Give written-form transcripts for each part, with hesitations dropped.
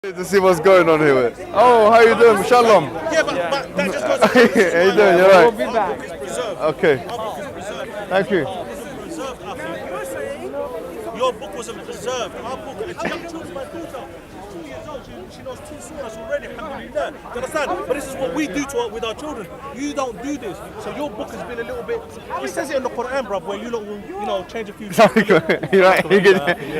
To see what's going on here. Oh, how you doing? Shalom. Yeah, but that just goes. How you doing? You're We'll right. be back. Okay. Thank you. Your book wasn't preserved. Our book, and she chose my daughter. 2 years old. She knows 2 surahs already. Alhamdulillah. Do you understand? But this is what we do with our children. You don't do this. So your book has been a little bit. It says it in the Quran, bruv, where you lot will, change a few. You're right. You're good.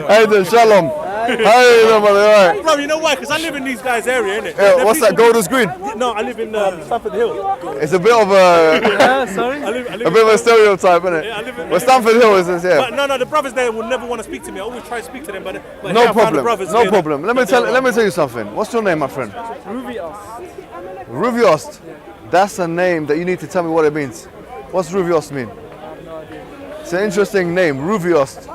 How you doing? Shalom. How you doing, brother? All right. Bro, you know why? Because I live in these guys' area, innit? Yeah, what's that? Golders Green? No, I live in Stamford Hill. It's a bit of a Sorry? I live a bit of a stereotype, isn't Yeah, I live it? in- Well, Stamford Hill is this, yeah. But no, the brothers there will never want to speak to me. I always try to speak to them, but No here I found the problem. brothers No here. problem. Let me tell you something. What's your name, my friend? Ruvios. Ruviost. That's a name that you need to tell me what it means. What's Ruviost mean? It's an interesting name, Ruviost.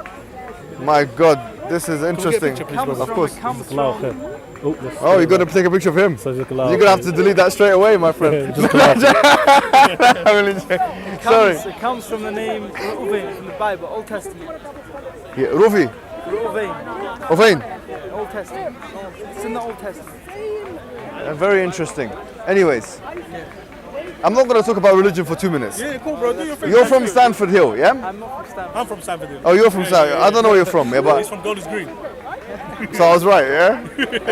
My God, this is interesting. Of course. Oh, you're going to take a picture of him? You're going to have to delete that straight away, my friend. Sorry. It comes from the name Reuven from the Bible, Old Testament. Yeah, Ruvi. Reuven, Ovain. Old Testament. It's in the Old Testament. Very interesting. Anyways, I'm not going to talk about religion for 2 minutes. Yeah, cool, bro. Do your thing. You're from Stanford Hill, yeah? I'm not from Stanford. I'm from Stamford Hill. Oh, you're from Stanford. I don't know where you're from, yeah, He's but from Golders Green. so I was right, yeah?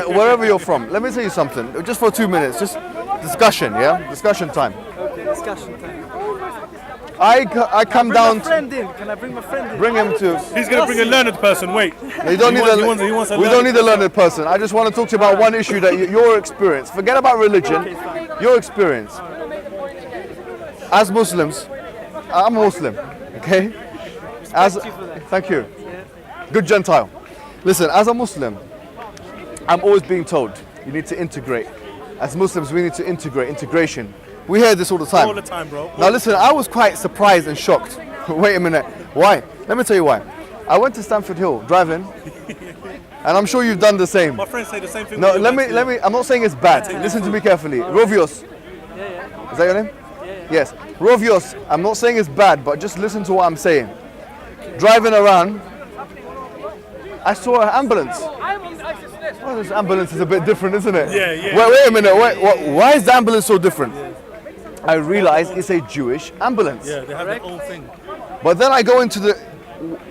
Wherever you're from, let me tell you something. Just for 2 minutes, just discussion, yeah? Discussion time. Okay, discussion time. I come Bring down my friend in. Can I bring my friend in? bring him to. He's gonna bring a learned person. Wait. You don't need He wants a we don't need a learned person. I just want to talk to you about one issue that your experience. Forget about religion. Your experience. As Muslims, I'm a Muslim, okay? As you for that. thank you. Good Gentile. Listen, as a Muslim, I'm always being told you need to integrate. As Muslims, we need to integrate. Integration. We hear this all the time. All the time, bro. Now listen, I was quite surprised and shocked. Wait a minute. Why? Let me tell you why. I went to Stamford Hill driving, and I'm sure you've done the same. My friends say the same thing. No, when let you me. I'm not saying it's bad. Listen to me carefully. Rovios. Yeah. Is that your name? Yes. Rovios. I'm not saying it's bad, but just listen to what I'm saying. Driving around, I saw an ambulance. Well, this ambulance is a bit different, isn't it? Yeah. Wait a minute. Why is the ambulance so different? I realize it's a Jewish ambulance. Yeah, they have their own thing. But then I go into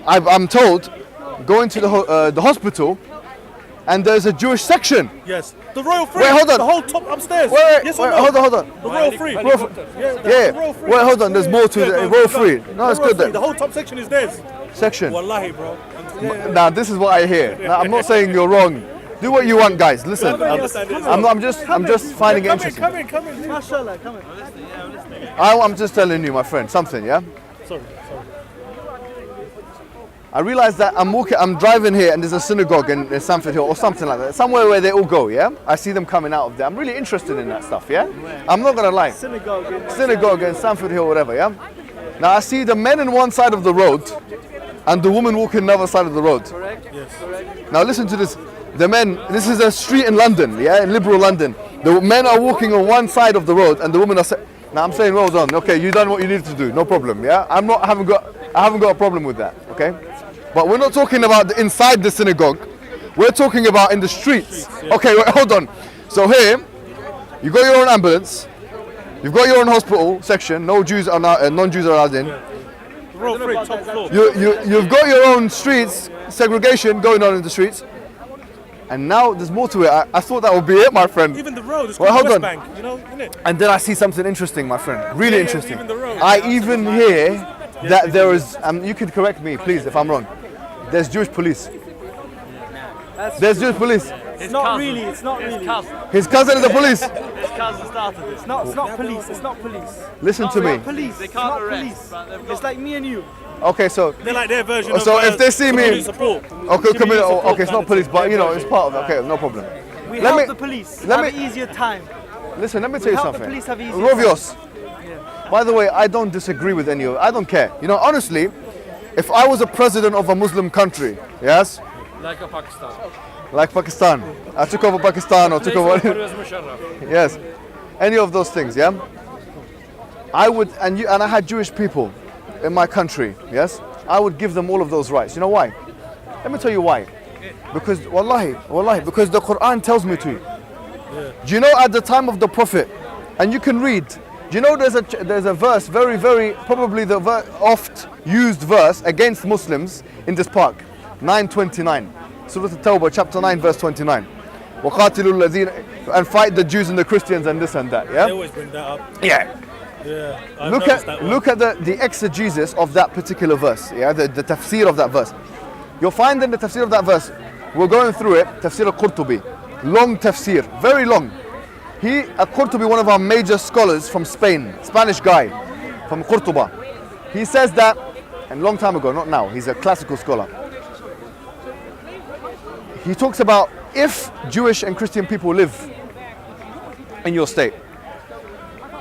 I'm told, go into the hospital, and there's a Jewish section. Yes. The Royal Free. Wait, hold on. The whole top upstairs. Wait, yes or no? hold on. The Royal Free. Royal Free. Yeah. Yeah. The Royal Free. Wait, hold on. There's more to the Royal Free. No, it's good The then. whole top section is theirs. Section. Wallahi, bro. Now this is what I hear. Now, I'm not saying you're wrong. Do what you want, guys. Listen. I'm just finding it interesting. Come in. Mashallah, come in. I'm just telling you, my friend, something. Yeah. Sorry. I realize that I'm driving here and there's a synagogue in Stamford Hill or something like that. Somewhere where they all go, yeah? I see them coming out of there. I'm really interested in that stuff, yeah? I'm not gonna lie. Synagogue in Stamford Hill, whatever, yeah? Now I see the men on one side of the road and the woman walking on the other side of the road. Correct? Yes. Correct. Now listen to this. The men, this is a street in London, yeah? In liberal London. The men are walking on one side of the road and the women are now I'm saying well done. Okay, you done what you needed to do. No problem, yeah? I haven't got a problem with that, okay? But we're not talking about inside the synagogue. We're talking about in the streets. Okay, wait, hold on. So here, you got your own ambulance. You've got your own hospital section. No Jews are non-Jews are allowed in. Royal Free, top floor. You've got your own streets, segregation going on in the streets. And now there's more to it. I thought that would be it, my friend. Even the road is Well, called hold West on. Bank, you know, isn't it? And then I see something interesting, my friend. Really Yeah, interesting. even the road. I even hear that there is, you could correct me, please, if I'm wrong. There's Jewish police. There's Jewish police. It's not really. His cousin is the police. His cousin started this. It's not police. It's not police. Listen to me. Police. They It's can't not arrest, police. but they've got- It's like me and you. Okay, so They're like their version of So if they see me- community support. okay, Community support okay, it's kind not of police, thing. but you know, Their it's version. part of it. Okay, no problem. We Let help me- the police let have me- an easier time. Listen, let me tell you help the something. police have easier Rovios. By the way, I don't disagree with any of it. I don't care. You know, honestly, if I was a president of a Muslim country, yes, Like a Pakistan. like Pakistan, I took over Pakistan or took over, Musharraf. yes, any of those things, yeah, I would, and I had Jewish people in my country, yes, I would give them all of those rights. You know why? Let me tell you why. Because wallahi, because the Quran tells me to. Do you know at the time of the Prophet, and you can read, do you know there's a verse, very, very, probably the oft used verse against Muslims in this park, 929. Surah At-Tawbah, chapter 9, verse 29. وَقَاتِلُوا الَّذِينَ, and fight the Jews and the Christians and this and that, yeah? They always bring that up. Yeah. Yeah. Look at the exegesis of that particular verse, yeah, the tafsir of that verse. You'll find in the tafsir of that verse, we're going through it, tafsir al-Qurtubi, long tafsir, very long. Al-Qurtubi, one of our major scholars from Spain, Spanish guy from Qurtuba, he says that, and long time ago, not now, he's a classical scholar. He talks about if Jewish and Christian people live in your state,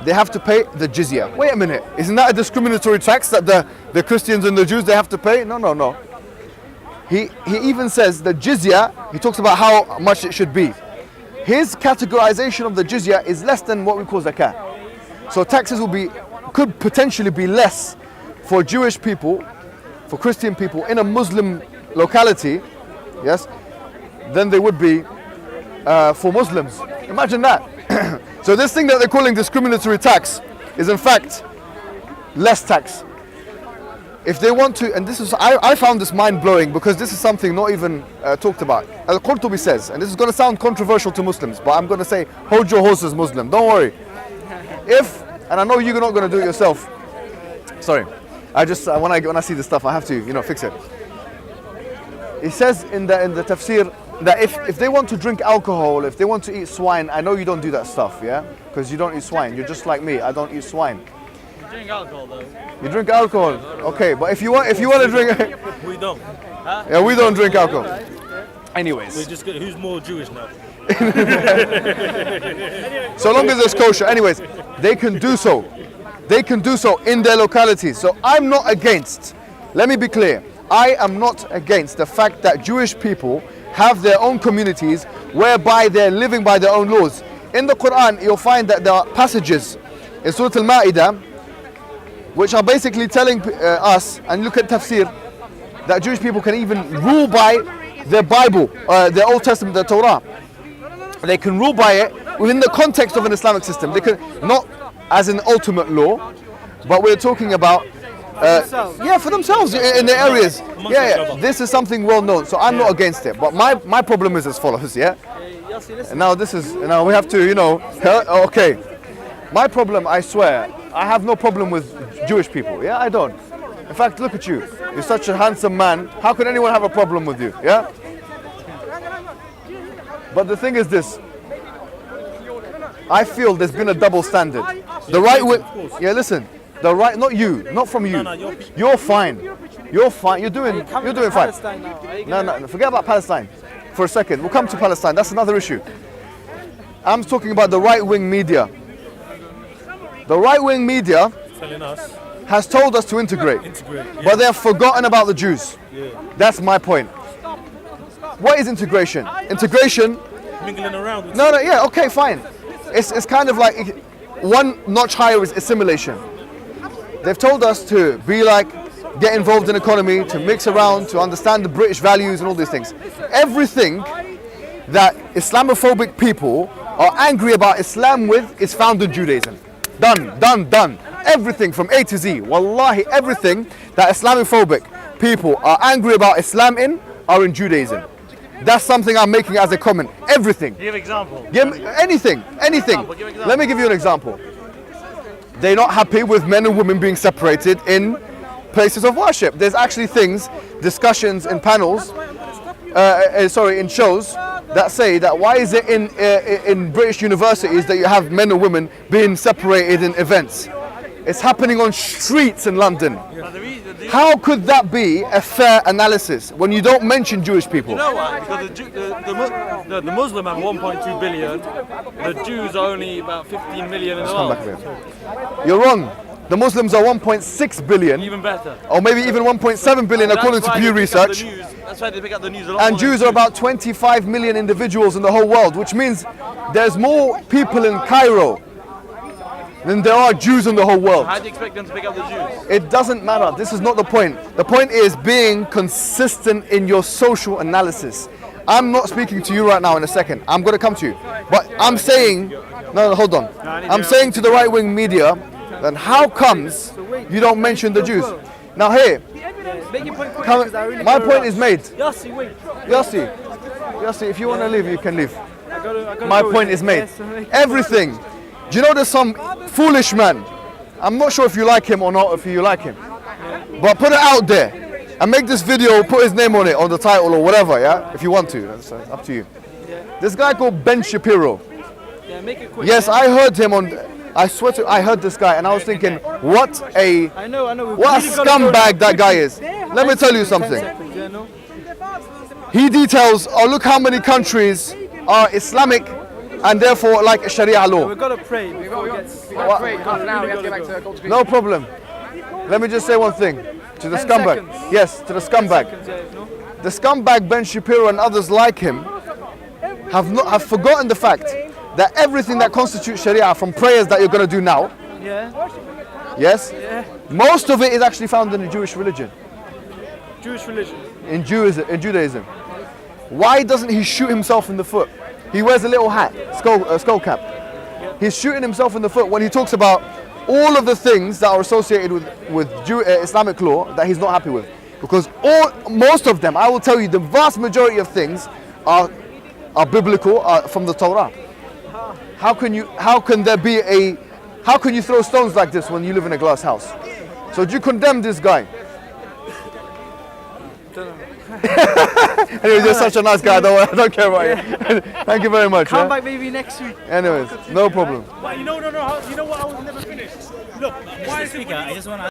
they have to pay the jizya. Wait a minute, isn't that a discriminatory tax that the Christians and the Jews, they have to pay? No. He even says the jizya, he talks about how much it should be. His categorization of the jizya is less than what we call zakah. So taxes could potentially be less for Jewish people, for Christian people in a Muslim locality, yes, than they would be for Muslims. Imagine that. So this thing that they're calling discriminatory tax is in fact less tax. If they want to, and this is, I found this mind-blowing because this is something not even talked about. Al-Qurtubi says, and this is going to sound controversial to Muslims, but I'm going to say, hold your horses, Muslim, don't worry. And I know you're not going to do it yourself. Sorry, when I see this stuff, I have to, fix it. It says in the tafsir, that if they want to drink alcohol, if they want to eat swine, I know you don't do that stuff, yeah? Because you don't eat swine. You're just like me. I don't eat swine. You drink alcohol though. You drink alcohol, okay? But if you want to drink, We don't. Huh? yeah, we don't drink alcohol. Anyways, We just who's more Jewish now? so long as it's kosher. Anyways, they can do so. They can do so in their localities. So I'm not against. Let me be clear. I am not against the fact that Jewish people have their own communities whereby they're living by their own laws. In the Quran, you'll find that there are passages in Surah Al-Ma'idah which are basically telling us, and look at tafsir, that Jewish people can even rule by their Bible, their Old Testament, the Torah. They can rule by it within the context of an Islamic system. They can, not as an ultimate law, but we're talking about for themselves in their areas. Yeah, this is something well known, so I'm not against it. But my problem is as follows, yeah? And now now we have to, okay. My problem, I swear, I have no problem with Jewish people, yeah? I don't. In fact, look at you. You're such a handsome man. How can anyone have a problem with you, yeah? But the thing is this. I feel there's been a double standard. The right way, yeah, listen. The right, not you, not from you. You're fine. You're fine. You're doing fine. No. Forget about Palestine for a second. We'll come to Palestine. That's another issue. I'm talking about the right-wing media. The right-wing media Telling us. has told us to integrate, but they have forgotten about the Jews. That's my point. What is integration? Integration. Mingling around with Yeah, okay, fine. It's kind of like one notch higher is assimilation. They've told us to be like, get involved in economy, to mix around, to understand the British values and all these things. Everything that Islamophobic people are angry about Islam with is found in Judaism. Done. Everything from A to Z. Wallahi, everything that Islamophobic people are angry about Islam in are in Judaism. That's something I'm making as a comment. Everything. Give example. Anything. Let me give you an example. They're not happy with men and women being separated in places of worship. There's actually discussions in panels, in shows that say that why is it in British universities that you have men and women being separated in events? It's happening on streets in London. How could that be a fair analysis when you don't mention Jewish people? You know why? Because the Muslim have 1.2 billion, the Jews are only about 15 million in the world. You're wrong. The Muslims are 1.6 billion. Even better. Or maybe even 1.7 billion according to Pew Research. That's why they pick up the news a lot. And Jews are about 25 million individuals in the whole world, which means there's more people in Cairo than there are Jews in the whole world. How do you expect them to pick up the Jews? It doesn't matter. This is not the point. The point is being consistent in your social analysis. I'm not speaking to you right now in a second. I'm going to come to you. But I'm saying, no, hold on. I'm saying to the right-wing media, then how comes you don't mention the Jews? Now here, Make your point quick, 'cause I really my gotta point rush. is made. Yossi, wait. Yossi, if you want to leave, you can leave. I gotta My go point with is it. made. Yes, make it Everything. Do you know there's some foolish man? I'm not sure if you like him or not, if you like him. But put it out there and make this video, put his name on it, on the title or whatever, yeah? If you want to, that's up to you. This guy called Ben Shapiro. Yeah, make it quick. Yes, yeah? I heard him on, I swear to, I heard this guy and I was thinking, what a I know. We've what a really gotta go scumbag that guy quickly. is. Let me tell you 10 something. seconds, yeah, no? He details, oh look how many countries are Islamic and therefore like Sharia law. We've got to pray before it gets... No problem. Let me just say one thing to the 10 scumbag. seconds. Yes, to the scumbag. No? The scumbag Ben Shapiro and others like him have forgotten the fact that everything that constitutes Sharia, from prayers that you're going to do now, Yeah? yes, Yeah. most of it is actually found in the Jewish religion, Jewish religion. in Judaism. Why doesn't he shoot himself in the foot? He wears a little hat, skull cap. He's shooting himself in the foot when he talks about all of the things that are associated with Islamic law that he's not happy with. Because most of them, I will tell you, the vast majority of things are biblical, are from the Torah. How can you throw stones like this when you live in a glass house? So do you condemn this guy? Anyway, you're such a nice guy, I don't care about you. Thank you very much. Come yeah? back maybe next week. Anyways, no problem. But you know what I was never finished? Look, why is it... I just want to